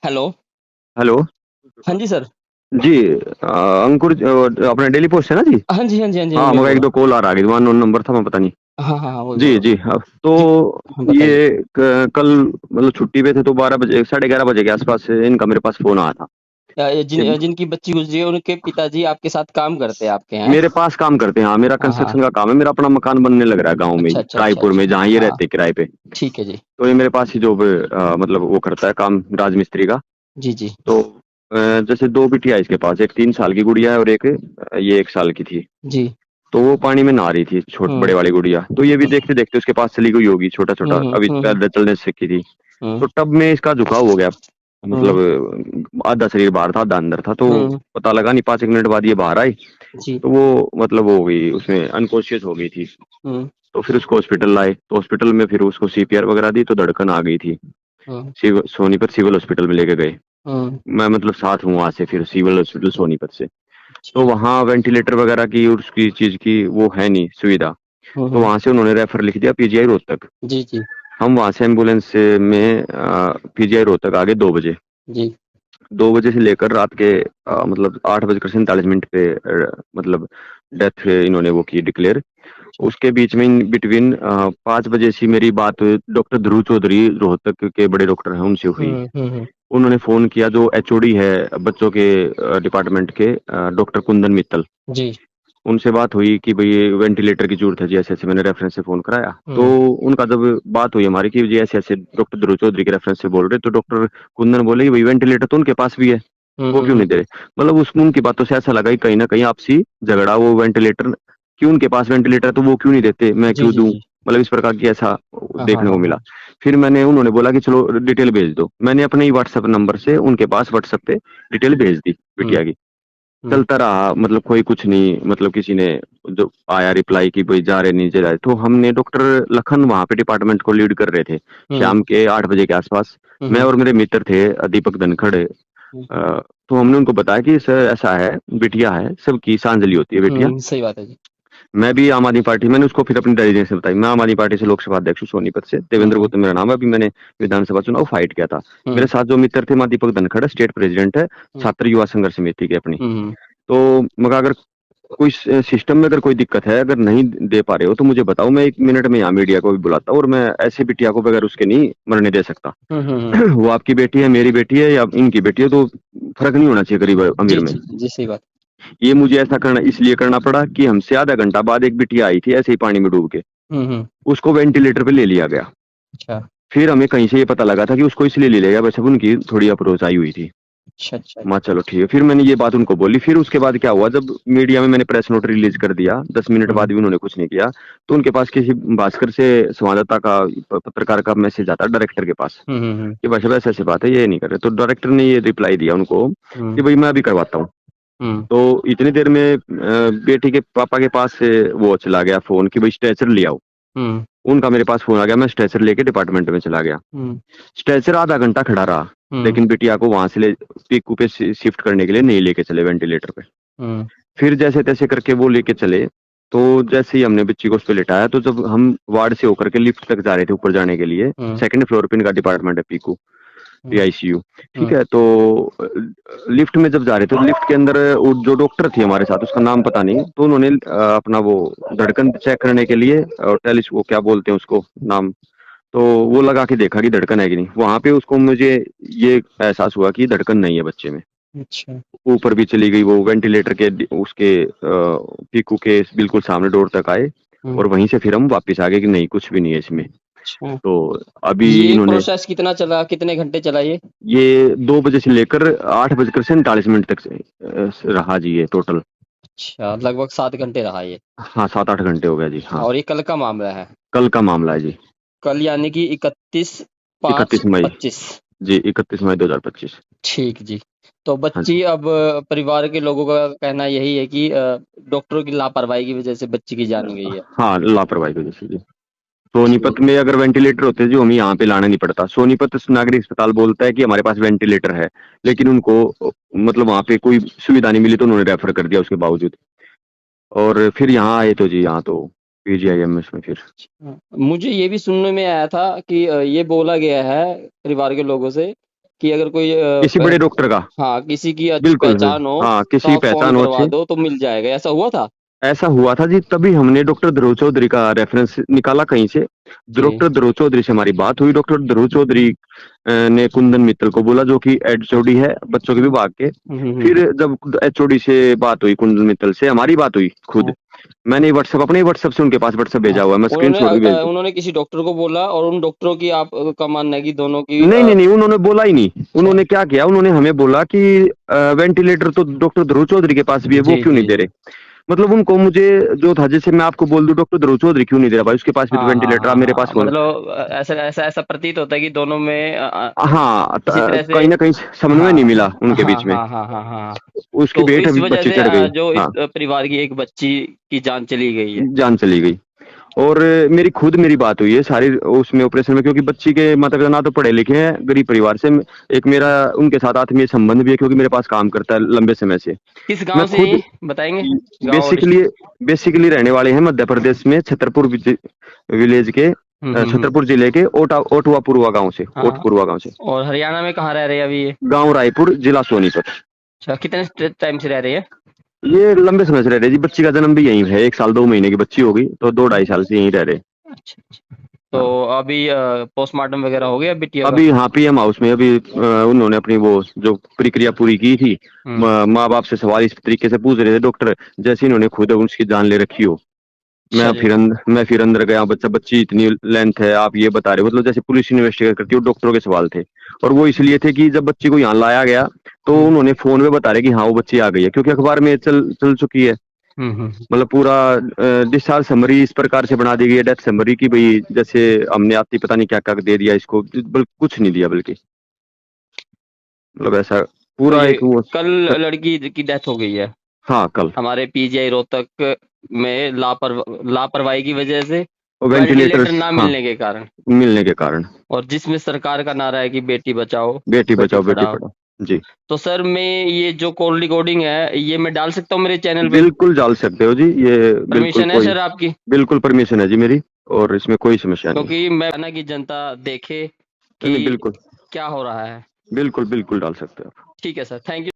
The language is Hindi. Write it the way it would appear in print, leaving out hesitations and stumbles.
हेलो। हेलो। हाँ जी सर। जी अंकुर अपना डेली पोस्ट है ना जी। हाँ जी, हाँ जी, हाँ जी, हाँ जी, हाँ, मैं मगर बोल एक रहा दो कॉल आ रहा है, वन नंबर था, मैं पता नहीं। हूँ। हाँ, हाँ, हाँ, वही बोल जी रहा हूँ। जी हाँ, तो जी, हाँ बताइए। ये कल मतलब छुट्टी पे थे तो 12 बजे 11:30 बजे के आसपास इनका मेरे पास फोन आया था कि जिनकी बच्ची गुजरी है उनके पिताजी आपके साथ काम करते हैं आपके हैं? मेरे पास काम करते हैं। हाँ, मेरा हाँ, हाँ। कंस्ट्रक्शन का काम है, मेरा अपना मकान बनने लग रहा है गाँव में ही, अच्छा, अच्छा, अच्छा, रायपुर में, अच्छा। जहाँ ये हाँ, रहते हैं किराए पे। ठीक है जी। तो ये मेरे पास ही जॉब मतलब वो करता है काम, राजमिस्त्री का। जी, जी। तो जैसे दो बिटिया है इसके पास, एक 3 साल की गुड़िया है और एक ये 1 साल की थी। जी। तो वो पानी में नहा रही थी, छोट हुँ, बड़े वाली गुड़िया, तो ये भी हुँ, देखते देखते उसके पास चली गई होगी, छोटा हुँ, छोटा हुँ, अभी हुँ, हुँ, पैदल चलने सीखी थी। हुँ, तो टब में इसका झुकाव हो गया, हुँ, मतलब आधा शरीर बाहर था आधा अंदर था, तो हुँ, पता लगा नहीं, 5 एक मिनट बाद ये बाहर आई। जी। तो वो मतलब हो गई, उसमें अनकॉन्शियस हो गई थी। हुँ, तो फिर उसको हॉस्पिटल लाए, तो हॉस्पिटल में फिर उसको सीपीआर वगैरह दी, तो धड़कन आ गई थी। हुँ, सोनीपत सिविल हॉस्पिटल में लेके गए। हुँ, मैं मतलब साथ हूँ वहां से, फिर सिविल हॉस्पिटल सोनीपत से। तो अच्छा। वहाँ वेंटिलेटर वगैरह की और उसकी चीज की वो है नहीं सुविधा। हुँ, तो हुँ, वहां से उन्होंने रेफर लिख दिया पीजीआई रोहतक। जी, जी, हम वहां से एम्बुलेंस में पीजीआई रोहतक आगे 2 बजे। जी। 2 बजे से लेकर रात के मतलब 8 बजकर 47 मिनट पे मतलब डेथ इन्होंने वो की डिक्लेयर। अच्छा। उसके बीच में इन बिटवीन 5 बजे से मेरी बात डॉक्टर ध्रुव चौधरी रोहतक के बड़े डॉक्टर हैं उनसे हुई। हुँ, हुँ, हुँ, उन्होंने फोन किया, जो एचओडी है बच्चों के डिपार्टमेंट के, डॉक्टर कुंदन मित्तल, जी। उनसे बात हुई कि भाई ये वेंटिलेटर की जरूरत है जी, ऐसे ऐसे मैंने रेफरेंस से फोन कराया। तो हुँ, उनका जब बात हुई हमारी कि जी ऐसे ऐसे डॉक्टर ध्रुव चौधरी के रेफरेंस से बोल रहे, तो डॉक्टर कुंदन बोले कि भाई वेंटिलेटर तो उनके पास भी है, हुँ, वो हुँ, क्यों हुँ, नहीं दे रहे। मतलब उसमें उनकी बातों से ऐसा लगा कि कहीं ना कहीं आपसी झगड़ा, वो वेंटिलेटर क्यों उनके पास वेंटिलेटर तो वो क्यों नहीं देते, मैं जी, क्यों जी, दूं। जी। मतलब इस प्रकार की ऐसा हाँ, हाँ, देखने को हाँ, मिला। हाँ। फिर मैंने, उन्होंने बोला कि चलो डिटेल भेज दो, मैंने अपने ही व्हाट्सएप नंबर से उनके पास व्हाट्सएप पे डिटेल भेज दी हुँ, बिटिया की। हुँ, चलता रहा, मतलब कोई कुछ नहीं, मतलब किसी ने जो आया रिप्लाई कि भाई जा रहे नहीं जा रहे, तो हमने डॉक्टर लखन वहां पे डिपार्टमेंट को लीड कर रहे थे। हुँ, शाम के 8 बजे के आसपास हुँ, मैं हुँ, और मेरे मित्र थे, दीपक धनखड़। हुँ, तो हमने उनको बताया कि सर ऐसा है, बिटिया है, सबकी सांजलि होती है बेटिया। सही बात है जी। मैं भी आम आदमी पार्टी, मैंने उसको फिर अपनी डायरेक्शन से बताई, मैं आम आदमी पार्टी से लोकसभा अध्यक्ष हूँ सोनीपत से, हुँ, देवेंद्र हुँ, गौतम मेरा नाम है, अभी मैंने विधानसभा चुनाव फाइट किया था। मेरे हुँ, साथ जो मित्र थे, मां दीपक धनखड़ स्टेट प्रेसिडेंट है हुँ, छात्र युवा संघर्ष समिति के अपनी। हुँ, हुँ, तो मगर अगर कोई सिस्टम में अगर कोई दिक्कत है, अगर नहीं दे पा रहे हो तो मुझे बताओ, मैं 1 मिनट में यहाँ मीडिया को भी बुलाता हूँ, और मैं ऐसे बिटिया को बगैर उसके नहीं मरने दे सकता। हुँ, हुँ, हुँ। वो आपकी बेटी है, मेरी बेटी है, या इनकी बेटी है, तो फर्क नहीं होना चाहिए गरीब अमीर जी, में। जी, जी, सही बात। ये मुझे ऐसा करना इसलिए करना पड़ा कि हमसे आधा घंटा बाद एक बिटिया आई थी ऐसे ही पानी में डूब के, हुँ, हुँ, उसको वेंटिलेटर पे ले लिया गया। अच्छा, फिर हमें कहीं से ये पता लगा था कि उसको इसलिए ले लिया गया, बस अब उनकी थोड़ी अप्रोच आई हुई थी। अच्छा, अच्छा, माँ अच्छा। चलो ठीक है, फिर मैंने ये बात उनको बोली। फिर उसके बाद क्या हुआ, जब मीडिया में मैंने प्रेस नोट रिलीज कर दिया, 10 मिनट हुँ, बाद भी उन्होंने कुछ नहीं किया। तो उनके पास किसी भास्कर से संवाददाता का, पत्रकार का मैसेज आता है डायरेक्टर के पास हुँ, हुँ, हुँ, कि भाई साहब ऐसे ऐसी बात है, ये नहीं कर रहे। तो डायरेक्टर ने ये रिप्लाई दिया उनको हुँ, कि भाई मैं अभी करवाता हूँ। हुँ, तो इतनी देर में बेटी के पापा के पास से वो चला गया फोन कि भाई स्ट्रेचर ले आओ। हुँ, उनका मेरे पास फोन आ गया, मैं स्ट्रेचर लेके डिपार्टमेंट में चला गया। हुँ, स्ट्रेचर आधा घंटा खड़ा रहा, हुँ, लेकिन बिटिया को वहां से पीकू पे शिफ्ट करने के लिए नहीं लेके चले वेंटिलेटर पे। हुँ, फिर जैसे तैसे करके वो लेके चले। तो जैसे ही हमने बच्ची को उस पे लिटाया, तो जब हम वार्ड से होकर के लिफ्ट तक जा रहे थे ऊपर जाने के लिए, हुँ, सेकंड फ्लोर पे इनका डिपार्टमेंट है, पीकू हुँ, पीआईसीयू। ठीक हुँ, है, तो लिफ्ट में जब जा रहे थे, तो लिफ्ट के अंदर वो जो डॉक्टर थी हमारे साथ, उसका नाम पता नहीं, तो उन्होंने अपना वो धड़कन चेक करने के लिए टेलिस वो क्या बोलते हैं उसको नाम, तो वो लगा के देखा कि धड़कन है कि नहीं। वहां पे उसको मुझे ये एहसास हुआ कि धड़कन नहीं है बच्चे में। अच्छा, ऊपर भी चली गई, वो वेंटिलेटर के उसके पीकू के बिल्कुल सामने डोर तक आए। हुँ, और वहीं से फिर हम वापस आ गए कि नहीं कुछ भी नहीं है इसमें। अच्छा। तो अभी ये इन्होंने, प्रोसेस कितना चला, कितने घंटे चला ये? ये 2 बजे से लेकर 8 बजकर 47 मिनट तक से रहा जी ये टोटल। अच्छा, लगभग 7 घंटे रहा ये। हाँ, 7-8 घंटे हो गया जी, हाँ। और ये कल का मामला है। कल का मामला है जी। कल यानी कि 31 मई। 31/5/25। जी, 31 मई 2025। ठीक जी। तो हाँ जी। बच्ची अब परिवार के लोगों का कहना यही है कि डॉक्टरों की लापरवाही की वजह से बच्ची की जान गई है। हाँ, लापरवाही की वजह से जी। सोनीपत ठीक। में अगर वेंटिलेटर होते जो हमें यहाँ पे लाना नहीं पड़ता। सोनीपत नागरिक अस्पताल बोलता है कि हमारे पास वेंटिलेटर है, लेकिन उनको मतलब वहाँ पे कोई सुविधा नहीं मिली, तो उन्होंने रेफर कर दिया उसके बावजूद। और फिर यहाँ आए तो जी, यहाँ तो पीजीआईएमएस में फिर। मुझे ये भी सुनने में आया था कि ये बोला गया है परिवार के लोगों से कि अगर कोई किसी बड़े डॉक्टर का। हाँ किसी की अच्छी बिल्कुल है। पहचान हो हाँ, तो किसी की आप फोन पहचान हो करवा अच्छी। दो तो मिल जाएगा, ऐसा हुआ था? ऐसा हुआ था जी, तभी हमने डॉक्टर ध्रुव चौधरी का रेफरेंस निकाला कहीं से। जी। डॉक्टर ध्रुव चौधरी से हमारी बात हुई। डॉक्टर ध्रुव चौधरी ने कुंदन मित्तल को बोला, जो कि एचओडी है बच्चों के विभाग के। फिर हम्म। जब एचओडी से बात हुई, कुंदन मित्तल से हमारी बात हुई खुद। मैंने व्हाट्सएप, अपने व्हाट्सएप से उनके पास व्हाट्सएप भेजा हाँ, हुआ है, मैं स्क्रीनशॉट भी भेज दूं। उन्होंने किसी डॉक्टर को बोला और उन डॉक्टरों की आप का मानना है कि दोनों की नहीं नहीं नहीं, उन्होंने बोला ही नहीं। अच्छा। उन्होंने क्या किया, उन्होंने हमें बोला कि वेंटिलेटर तो डॉक्टर ध्रुव चौधरी के पास भी है, वो जी क्यों नहीं जी दे जी। रहे। मतलब उनको, मुझे जो था, जैसे मैं आपको बोल दूं डॉक्टर ध्रुव चौधरी क्यों नहीं दे रहा भाई, उसके पास भी तो हाँ हाँ वेंटिलेटर, हाँ आप मेरे पास हाँ, फोन। मतलब ऐसा ऐसा ऐसा प्रतीत होता है कि दोनों में हाँ, किसी तरह से कहीं ना कहीं समन्वय नहीं हाँ मिला उनके हाँ बीच में। हाँ हाँ हाँ हाँ। उसकी तो वेट इस अभी वजह बच्ची से चढ़ गई। जो इस हाँ, परिवार की एक बच्ची की जान चली गई है। जान चली गई। और मेरी बात हुई है सारी उसमें ऑपरेशन में, क्योंकि बच्ची के माता पिता ना तो पढ़े लिखे हैं, गरीब परिवार से। एक मेरा उनके साथ आत्मीय संबंध भी है, क्योंकि मेरे पास काम करता है लंबे समय से। किस मैं गांव से खुद ये बताएंगे? गांव और बेसिकली डिस्ट्रिक्ट। बेसिकली रहने वाले हैं मध्य प्रदेश में, छतरपुर विलेज के, हम्म। छतरपुर जिले के ओटवा पुरवा गांव से, हाँ। ओटपुरवा गांव से। और हरियाणा में कहाँ रह रहे हैं अभी ये? गांव रायपुर, जिला सोनीपत। अच्छा, कितने टाइम से रह रही है? ये लंबे समय से रह रहे जी, बच्ची का जन्म भी यहीं है, 1 साल 2 महीने की बच्ची होगी, तो 2 ढाई साल से यहीं रह रहे। अच्छा अच्छा। तो हाँ, अभी पोस्टमार्टम वगैरह हो गया बिटिया का? अभी हाँ पीएम हाउस में अभी उन्होंने अपनी वो जो प्रक्रिया पूरी की थी। हम्म। माँ बाप से सवाल इस तरीके से पूछ रहे थे डॉक्टर, जैसे इन्होंने खुद उसकी जान ले रखी हो। चलिए। मैं फिर अंदर गया, बच्ची इतनी लेंथ है, आप ये बता रहे हो, मतलब जैसे पुलिस इन्वेस्टिगेट करती है, डॉक्टरों के सवाल थे। और वो इसलिए थे कि जब बच्ची को यहाँ लाया गया, तो हम्म उन्होंने फोन में बता रहे कि हाँ वो बच्ची आ गई है, क्योंकि अखबार में चल चल चुकी है। हम्म। मतलब पूरा डिस्चार्ज समरी इस प्रकार से बना दी गई है, डेथ समरी की, भाई जैसे हमने आती पता नहीं क्या क्या दे दिया इसको, कुछ नहीं दिया, बल्कि मतलब ऐसा तो पूरा ये एक वो। कल लड़की की डेथ हो गई है हाँ, कल। हमारे पीजीआई रोहतक में लापरवाही की वजह से, वेंटिलेटर। वेंटिलेटर ना हाँ, मिलने के कारण। मिलने के कारण। और जिसमें सरकार का नारा है कि बेटी बचाओ बेटी बेटी बचाओ बेटी पढ़ाओ। पढ़ाओ। जी, तो सर मैं ये जो कॉल रिकॉर्डिंग है ये मैं डाल सकता हूँ मेरे चैनल पे? बिल्कुल डाल सकते हो जी, ये बिल्कुल परमिशन है कोई, सर आपकी? बिल्कुल परमिशन है जी मेरी, और इसमें कोई समस्या नहीं है। क्योंकि मैं ना कि जनता देखे नहीं, कि बिल्कुल क्या हो रहा है। बिल्कुल बिल्कुल डाल सकते हो आप। ठीक है सर, थैंक यू।